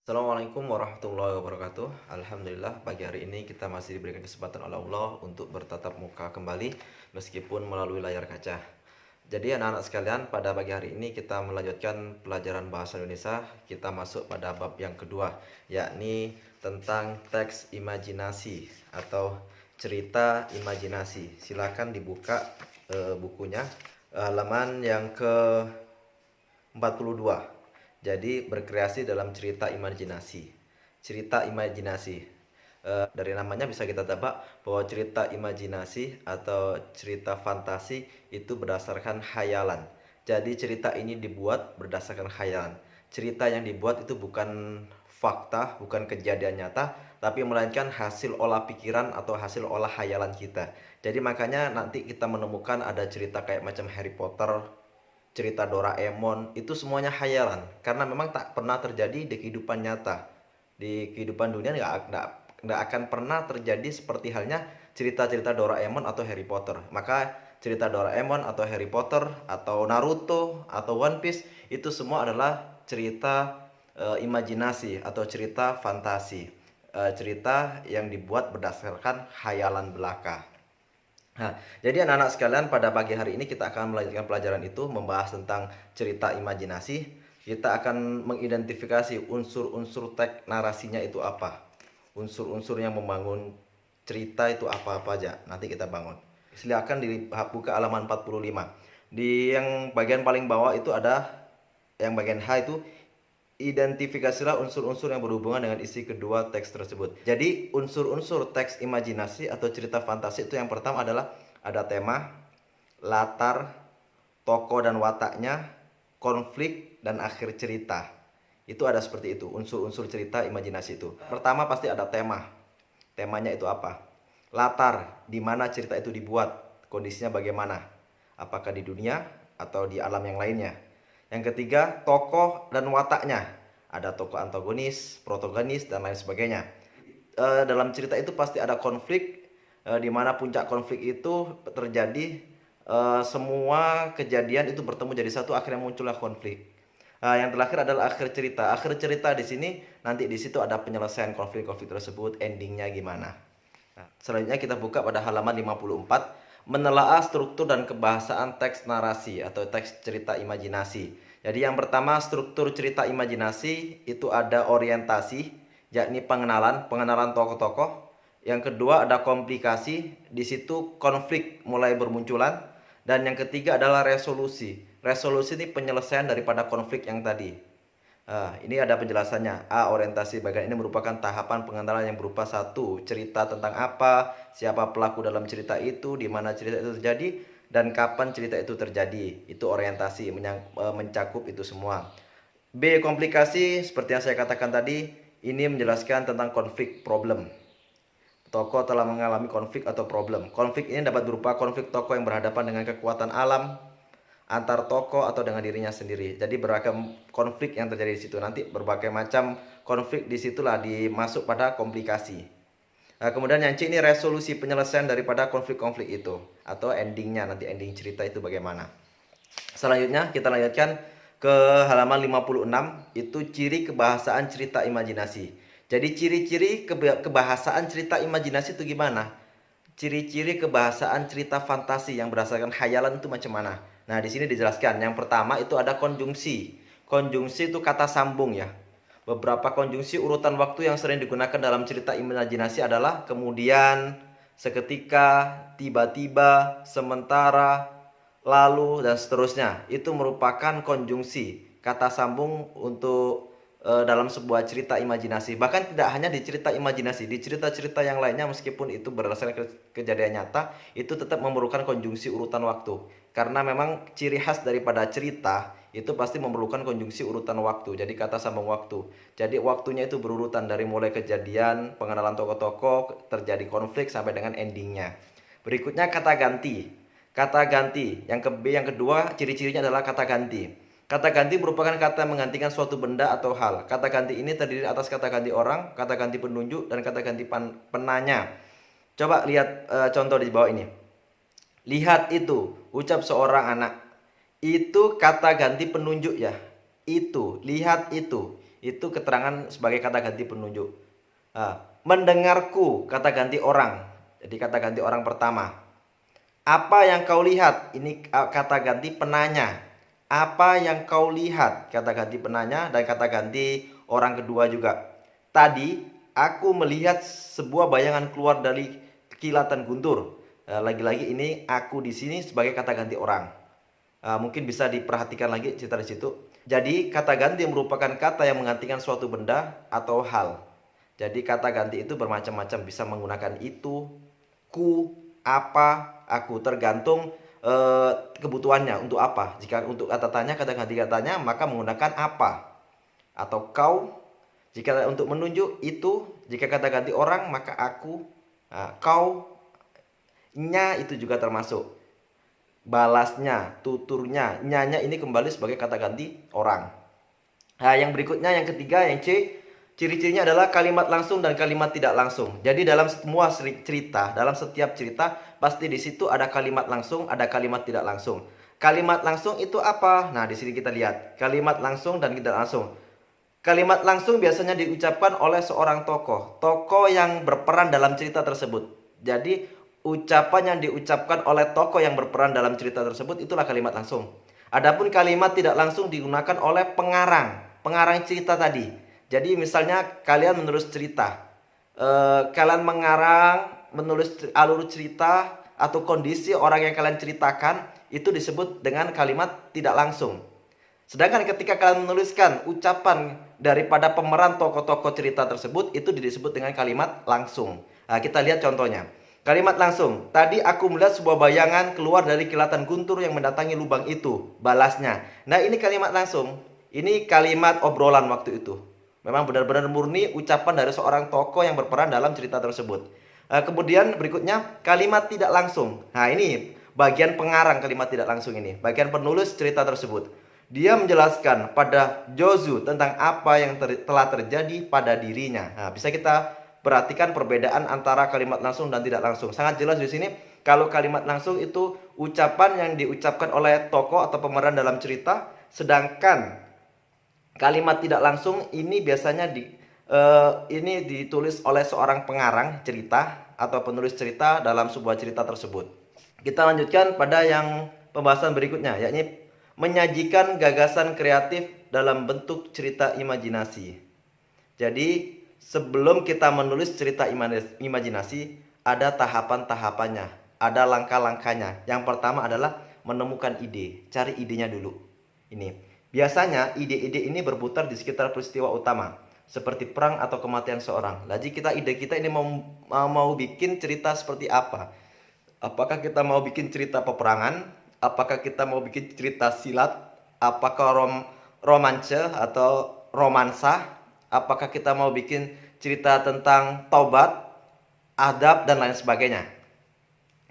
Assalamualaikum warahmatullahi wabarakatuh. Alhamdulillah pagi hari ini kita masih diberikan kesempatan oleh Allah untuk bertatap muka kembali meskipun melalui layar kaca. Jadi anak-anak sekalian, pada pagi hari ini kita melanjutkan pelajaran bahasa Indonesia. Kita masuk pada bab yang kedua, yakni tentang teks imajinasi atau cerita imajinasi. Silakan dibuka bukunya, halaman yang ke 42. Jadi berkreasi dalam cerita imajinasi. Cerita imajinasi. Dari namanya bisa kita tebak bahwa cerita imajinasi atau cerita fantasi itu berdasarkan khayalan. Jadi cerita ini dibuat berdasarkan khayalan. Cerita yang dibuat itu bukan fakta, bukan kejadian nyata, tapi melainkan hasil olah pikiran atau hasil olah khayalan kita. Jadi makanya nanti kita menemukan ada cerita kayak macam Harry Potter, cerita Doraemon, itu semuanya khayalan karena memang tak pernah terjadi di kehidupan nyata. Di kehidupan dunia nggak akan pernah terjadi seperti halnya cerita-cerita Doraemon atau Harry Potter. Maka cerita Doraemon atau Harry Potter atau Naruto atau One Piece itu semua adalah cerita imajinasi atau cerita fantasi, cerita yang dibuat berdasarkan khayalan belaka. Nah, jadi anak-anak sekalian, pada pagi hari ini kita akan melanjutkan pelajaran itu, membahas tentang cerita imajinasi. Kita akan mengidentifikasi unsur-unsur teks narasinya itu apa. Unsur-unsur yang membangun cerita itu apa-apa aja. Nanti kita bangun. Silakan dibuka halaman 45. Di yang bagian paling bawah itu ada yang bagian H itu, identifikasilah unsur-unsur yang berhubungan dengan isi kedua teks tersebut. Jadi unsur-unsur teks imajinasi atau cerita fantasi itu yang pertama adalah ada tema, latar, tokoh dan wataknya, konflik, dan akhir cerita. Itu ada seperti itu, unsur-unsur cerita imajinasi itu. Pertama pasti ada tema. Temanya itu apa? Latar, di mana cerita itu dibuat, kondisinya bagaimana? Apakah di dunia atau di alam yang lainnya? Yang ketiga, tokoh dan wataknya. Ada tokoh antagonis, protagonis, dan lain sebagainya. Dalam cerita itu pasti ada konflik, di mana puncak konflik itu terjadi, semua kejadian itu bertemu jadi satu, akhirnya muncullah konflik. Yang terakhir adalah akhir cerita. Akhir cerita di sini nanti di situ ada penyelesaian konflik-konflik tersebut, endingnya gimana. Nah, selanjutnya kita buka pada halaman 54, menelaah struktur dan kebahasaan teks narasi atau teks cerita imajinasi. Jadi yang pertama, struktur cerita imajinasi itu ada orientasi, yakni pengenalan tokoh-tokoh. Yang kedua ada komplikasi, di situ konflik mulai bermunculan. Dan yang ketiga adalah resolusi. Resolusi ini penyelesaian daripada konflik yang tadi. Ini ada penjelasannya. A. Orientasi bagian ini merupakan tahapan pengenalan yang berupa satu, cerita tentang apa, siapa pelaku dalam cerita itu, di mana cerita itu terjadi, dan kapan cerita itu terjadi. Itu orientasi, mencakup itu semua. B. Komplikasi, seperti yang saya katakan tadi, ini menjelaskan tentang konflik, problem. Tokoh telah mengalami konflik atau problem. Konflik ini dapat berupa konflik tokoh yang berhadapan dengan kekuatan alam, antar tokoh, atau dengan dirinya sendiri. Jadi beragam konflik yang terjadi di situ. Nanti berbagai macam konflik disitulah dimasuk pada komplikasi. Kemudian yang C ini resolusi, penyelesaian daripada konflik-konflik itu atau endingnya, nanti ending cerita itu bagaimana. Selanjutnya kita lanjutkan ke halaman 56, itu ciri kebahasaan cerita imajinasi. Jadi ciri-ciri kebahasaan cerita imajinasi itu gimana? Ciri-ciri kebahasaan cerita fantasi yang berdasarkan khayalan itu macam mana? Nah, di sini dijelaskan. Yang pertama itu ada konjungsi. Konjungsi itu kata sambung ya. Beberapa konjungsi urutan waktu yang sering digunakan dalam cerita imajinasi adalah kemudian, seketika, tiba-tiba, sementara, lalu, dan seterusnya. Itu merupakan konjungsi, kata sambung untuk dalam sebuah cerita imajinasi. Bahkan tidak hanya di cerita imajinasi, di cerita-cerita yang lainnya meskipun itu berdasarkan kejadian nyata, itu tetap memerlukan konjungsi urutan waktu. Karena memang ciri khas daripada cerita itu pasti memerlukan konjungsi urutan waktu. Jadi kata sambung waktu. Jadi waktunya itu berurutan dari mulai kejadian, pengenalan tokoh-tokoh, terjadi konflik sampai dengan endingnya. Berikutnya kata ganti. Kata ganti yang kedua, ciri-cirinya adalah kata ganti. Kata ganti merupakan kata yang menggantikan suatu benda atau hal. Kata ganti ini terdiri atas kata ganti orang, kata ganti penunjuk, dan kata ganti penanya. Coba lihat contoh di bawah ini. Lihat itu, ucap seorang anak. Itu kata ganti penunjuk ya. Itu, lihat itu. itu keterangan sebagai kata ganti penunjuk. Mendengarku, kata ganti orang. Jadi kata ganti orang pertama. Apa yang kau lihat? Ini kata ganti penanya. Apa yang kau lihat? Kata ganti penanya dan kata ganti orang kedua juga. Tadi aku melihat sebuah bayangan keluar dari kilatan guntur. Lagi-lagi ini aku di sini sebagai kata ganti orang. Mungkin bisa diperhatikan lagi cerita di situ. Jadi kata ganti merupakan kata yang menggantikan suatu benda atau hal. Jadi kata ganti itu bermacam-macam, bisa menggunakan itu, ku, apa, aku, tergantung kebutuhannya untuk apa. Jika untuk kata tanya, kata ganti katanya maka menggunakan apa atau kau. Jika untuk menunjuk itu, jika kata ganti orang maka aku, kau, nya itu juga termasuk. Balasnya, tuturnya, nyanya ini kembali sebagai kata ganti orang. Yang berikutnya yang ketiga, yang C, ciri-cirinya adalah kalimat langsung dan kalimat tidak langsung. Jadi dalam semua cerita, dalam setiap cerita pasti di situ ada kalimat langsung, ada kalimat tidak langsung. Kalimat langsung itu apa? Nah, di sini kita lihat kalimat langsung dan tidak langsung. Kalimat langsung biasanya diucapkan oleh seorang tokoh yang berperan dalam cerita tersebut. Jadi ucapan yang diucapkan oleh tokoh yang berperan dalam cerita tersebut itulah kalimat langsung. Adapun kalimat tidak langsung digunakan oleh pengarang cerita tadi. Jadi misalnya kalian menulis cerita, kalian menulis alur cerita atau kondisi orang yang kalian ceritakan, itu disebut dengan kalimat tidak langsung. Sedangkan ketika kalian menuliskan ucapan daripada pemeran tokoh-tokoh cerita tersebut, itu disebut dengan kalimat langsung. Kita lihat contohnya. Kalimat langsung, tadi aku melihat sebuah bayangan keluar dari kilatan guntur yang mendatangi lubang itu, balasnya. Nah, ini kalimat langsung, ini kalimat obrolan waktu itu. Memang benar-benar murni ucapan dari seorang tokoh yang berperan dalam cerita tersebut. Kemudian berikutnya kalimat tidak langsung. Nah, ini bagian pengarang kalimat tidak langsung ini, bagian penulis cerita tersebut. Dia menjelaskan pada Jozu tentang apa yang telah terjadi pada dirinya. Nah, bisa kita perhatikan perbedaan antara kalimat langsung dan tidak langsung. Sangat jelas di sini kalau kalimat langsung itu ucapan yang diucapkan oleh tokoh atau pemeran dalam cerita, sedangkan kalimat tidak langsung ini biasanya ini ditulis oleh seorang pengarang cerita atau penulis cerita dalam sebuah cerita tersebut. Kita lanjutkan pada yang pembahasan berikutnya, yakni menyajikan gagasan kreatif dalam bentuk cerita imajinasi. Jadi sebelum kita menulis cerita imajinasi, ada tahapan-tahapannya, ada langkah-langkahnya. Yang pertama adalah menemukan ide, cari idenya dulu. Ini biasanya ide-ide ini berputar di sekitar peristiwa utama, seperti perang atau kematian seorang. Jadi ide kita ini mau bikin cerita seperti apa? Apakah kita mau bikin cerita peperangan? Apakah kita mau bikin cerita silat? Apakah romanse atau romansa? Apakah kita mau bikin cerita tentang taubat, adab, dan lain sebagainya?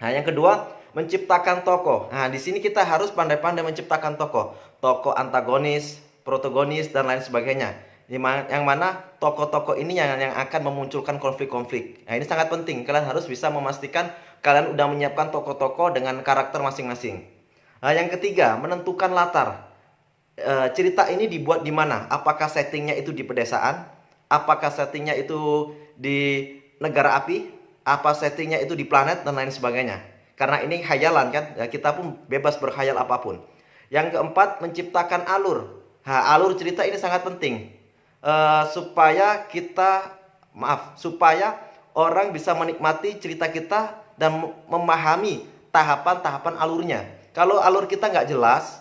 Nah, yang kedua, menciptakan tokoh. Nah, di sini kita harus pandai-pandai menciptakan tokoh. Tokoh antagonis, protagonis, dan lain sebagainya. Yang mana tokoh-tokoh ini yang akan memunculkan konflik-konflik. Nah, ini sangat penting. Kalian harus bisa memastikan kalian udah menyiapkan tokoh-tokoh dengan karakter masing-masing. Nah, yang ketiga, menentukan latar. Cerita ini dibuat di mana? Apakah settingnya itu di pedesaan? Apakah settingnya itu di negara api? Apa settingnya itu di planet dan lain sebagainya? Karena ini khayalan kan, ya, kita pun bebas berkhayal apapun. Yang keempat, menciptakan alur. Alur cerita ini sangat penting supaya orang bisa menikmati cerita kita dan memahami tahapan-tahapan alurnya. Kalau alur kita nggak jelas,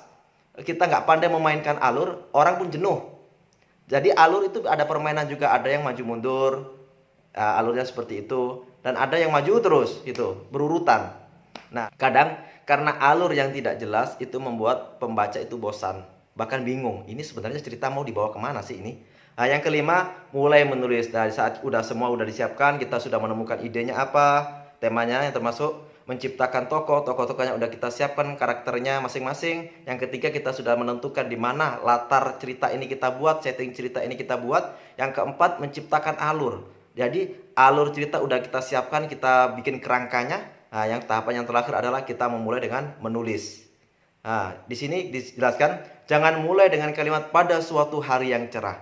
kita nggak pandai memainkan alur, orang pun jenuh. Jadi alur itu ada permainan juga, ada yang maju mundur, alurnya seperti itu, dan ada yang maju terus, gitu, berurutan. Nah, kadang karena alur yang tidak jelas itu membuat pembaca itu bosan, bahkan bingung. Ini sebenarnya cerita mau dibawa kemana sih ini? Nah, yang kelima, mulai menulis. Dari saat semua udah disiapkan, kita sudah menemukan idenya apa, temanya yang termasuk menciptakan tokoh-tokohnya udah kita siapkan karakternya masing-masing. Yang ketiga, kita sudah menentukan di mana latar cerita ini kita buat, setting cerita ini kita buat. Yang keempat, menciptakan alur. Jadi alur cerita udah kita siapkan, kita bikin kerangkanya. Nah, yang tahapan yang terakhir adalah kita memulai dengan menulis. Nah, di sini dijelaskan, jangan mulai dengan kalimat pada suatu hari yang cerah.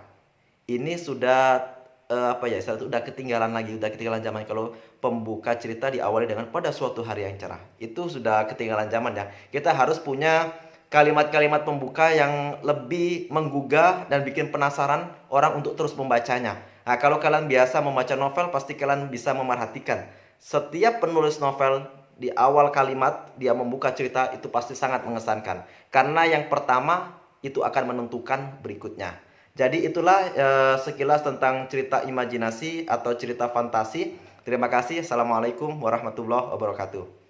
ini sudah udah ketinggalan lagi, udah ketinggalan zaman. Kalau pembuka cerita diawali dengan pada suatu hari yang cerah, itu sudah ketinggalan zaman ya. Kita harus punya kalimat-kalimat pembuka yang lebih menggugah dan bikin penasaran orang untuk terus membacanya. Nah, kalau kalian biasa membaca novel, pasti kalian bisa memerhatikan setiap penulis novel di awal kalimat dia membuka cerita itu pasti sangat mengesankan. Karena yang pertama itu akan menentukan berikutnya. Jadi itulah sekilas tentang cerita imajinasi atau cerita fantasi. Terima kasih. Assalamualaikum warahmatullahi wabarakatuh.